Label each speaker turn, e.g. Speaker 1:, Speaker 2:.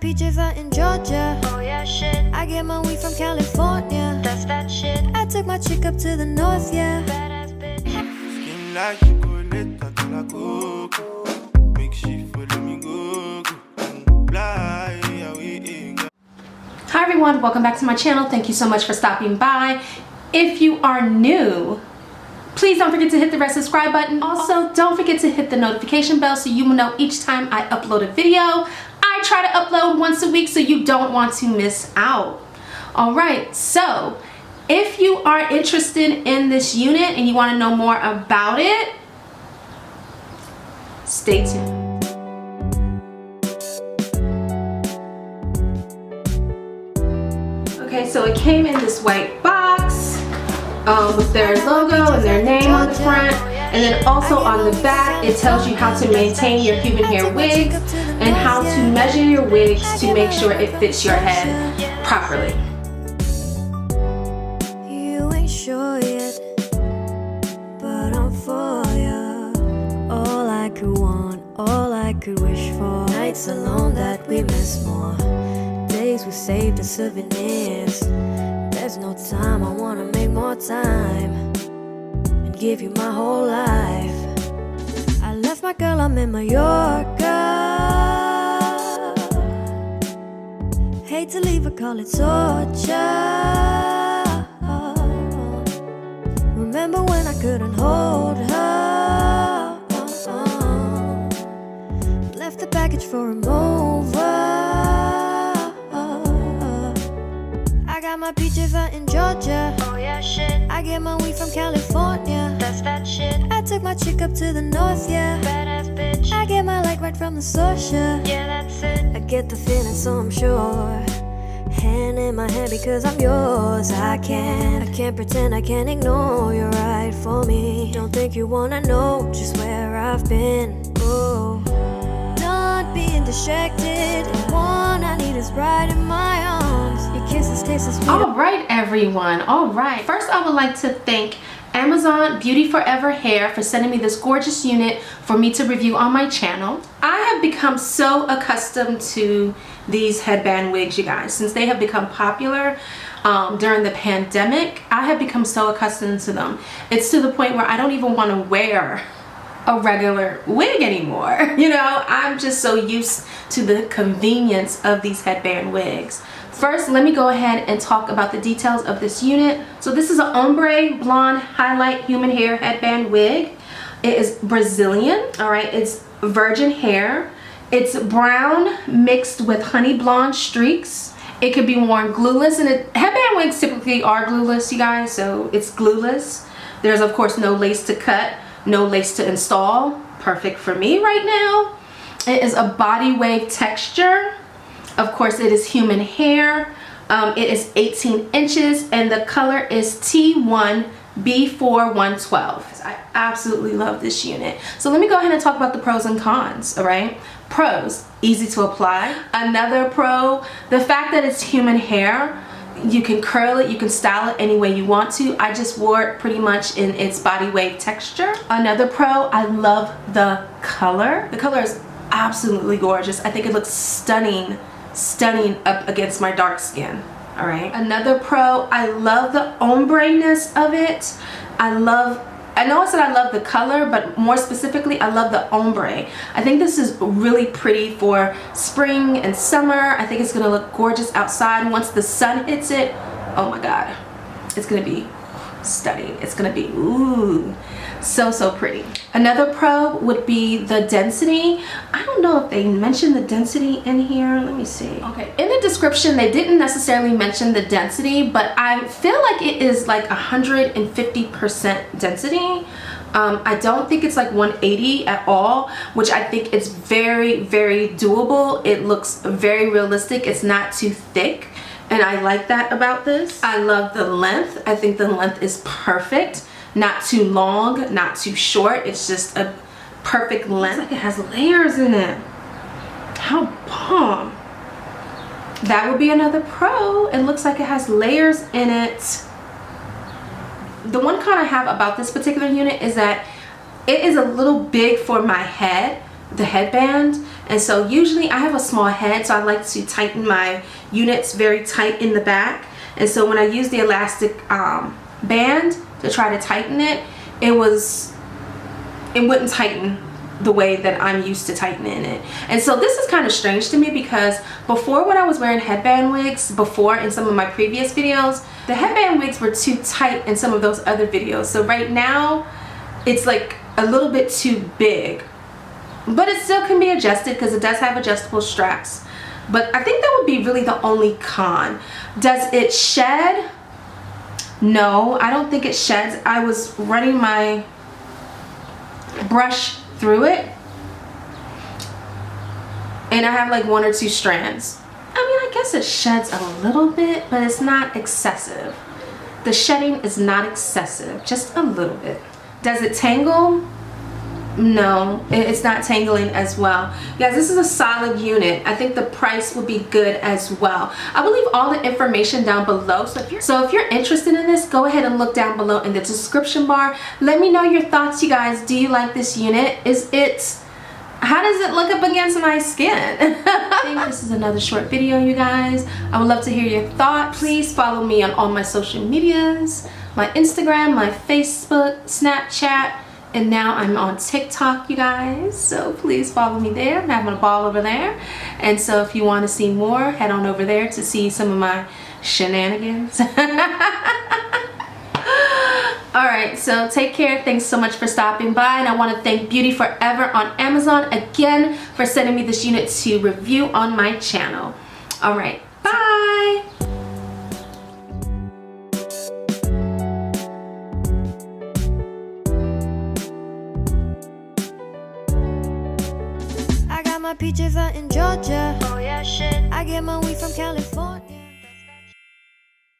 Speaker 1: peaches out in Georgia. Oh yeah, shit. I get my weed from California. That's that shit. I took my chick up to the north, yeah. Badass bitch. Skin like chocolate, to la coco. Make she follow me go.
Speaker 2: Hi everyone, welcome back to my channel. Thank you so much for stopping by. If you are new, please don't forget to hit the red subscribe button. Also, don't forget to hit the notification bell so you will know each time I upload a video. I try to upload once a week so you don't want to miss out. Alright, so if you are interested in this unit and you want to know more about it, stay tuned. Okay, so it came in this white box with their logo and their name on the front, and then also on the back it tells you how to maintain your human hair wigs and how to measure your wigs to make sure it fits your head properly.
Speaker 1: You ain't sure yet, but I'm for ya. All I could want, all I could wish for. Nights alone that we miss more. Days we saved as souvenirs. There's no time, I wanna make more time and give you my whole life. I left my girl, I'm in Mallorca. Hate to leave her, call it torture. Remember when I couldn't hold her? Left the package for him over. I got my peaches out in Georgia. Oh yeah, shit. I get my weed from California. That's that shit. I took my chick up to the north, yeah. Badass bitch. I get my like right from the source, yeah. Yeah, that's it. I get the feeling, so I'm sure. Hand in my hand because I'm yours. I can't pretend, I can't ignore. You're right for me. Don't think you wanna know just where I've been. Oh, not being distracted. One I need is right in my arms. Your kisses taste as sweet.
Speaker 2: Alright everyone, alright. First I would like to thank Amazon Beauty Forever Hair for sending me this gorgeous unit for me to review on my channel. I have become so accustomed to these headband wigs, you guys. Since they have become popular during the pandemic, I have become so accustomed to them. It's to the point where I don't even want to wear a regular wig anymore. You know, I'm just so used to the convenience of these headband wigs. First, let me go ahead and talk about the details of this unit. So this is an ombre blonde highlight human hair headband wig. It is Brazilian, all right? It's virgin hair. It's brown mixed with honey blonde streaks. It could be worn glueless, and headband wigs typically are glueless, you guys, so it's glueless. There's of course no lace to cut, no lace to install. Perfect for me right now. It is a body wave texture. Of course, it is human hair. It is 18 inches and the color is T1 B4112. I absolutely love this unit. So let me go ahead and talk about the pros and cons, all right? Pros, easy to apply. Another pro, the fact that it's human hair. You can curl it, you can style it any way you want to. I just wore it pretty much in its body wave texture. Another pro, I love the color. The color is absolutely gorgeous. I think it looks stunning up against my dark skin. All right. Another pro, I love the ombre-ness of it. I know I said I love the color, but more specifically, I love the ombre. I think this is really pretty for spring and summer. I think it's gonna look gorgeous outside once the sun hits it. Oh my God, it's gonna be stunning. It's gonna be, ooh, so pretty. Another pro would be the density. I don't know if they mentioned the density in here. Let me see. Okay, in the description they didn't necessarily mention the density, but I feel like it is like 150% density. I don't think it's like 180 at all, which I think is very doable. It looks very realistic. It's not too thick, and I like that about this. I love the length. I think the length is perfect. Not too long, not too short. It's just a perfect length. It's like it has layers in it. How bomb. That would be another pro. It looks like it has layers in it. The one con I have about this particular unit is that it is a little big for my head, the headband. And so usually I have a small head, so I like to tighten my units very tight in the back. And so when I use the elastic band to try to tighten it, it wouldn't tighten the way that I'm used to tightening it. And so this is kind of strange to me, because before, when I was wearing headband wigs before in some of my previous videos, the headband wigs were too tight in some of those other videos. So right now it's like a little bit too big, but it still can be adjusted because it does have adjustable straps. But I think that would be really the only con. Does it shed? No, I don't think it sheds. I was running my brush through it and I have like 1 or 2 strands. I mean, I guess it sheds a little bit, but it's not excessive. The shedding is not excessive, just a little bit. Does it tangle? No, it's not tangling as well. Guys, this is a solid unit. I think the price would be good as well. I will leave all the information down below. So if you're interested in this, go ahead and look down below in the description bar. Let me know your thoughts, you guys. Do you like this unit? How does it look up against my skin? I think this is another short video, you guys. I would love to hear your thoughts. Please follow me on all my social medias, my Instagram, my Facebook, Snapchat, and now I'm on TikTok, you guys. So please follow me there. I'm having a ball over there. And so if you want to see more, head on over there to see some of my shenanigans. Alright, so take care. Thanks so much for stopping by. And I want to thank Beauty Forever on Amazon again for sending me this unit to review on my channel. Alright, bye!
Speaker 1: I got my peaches out in Georgia. Oh yeah, shit. I get my weed from California.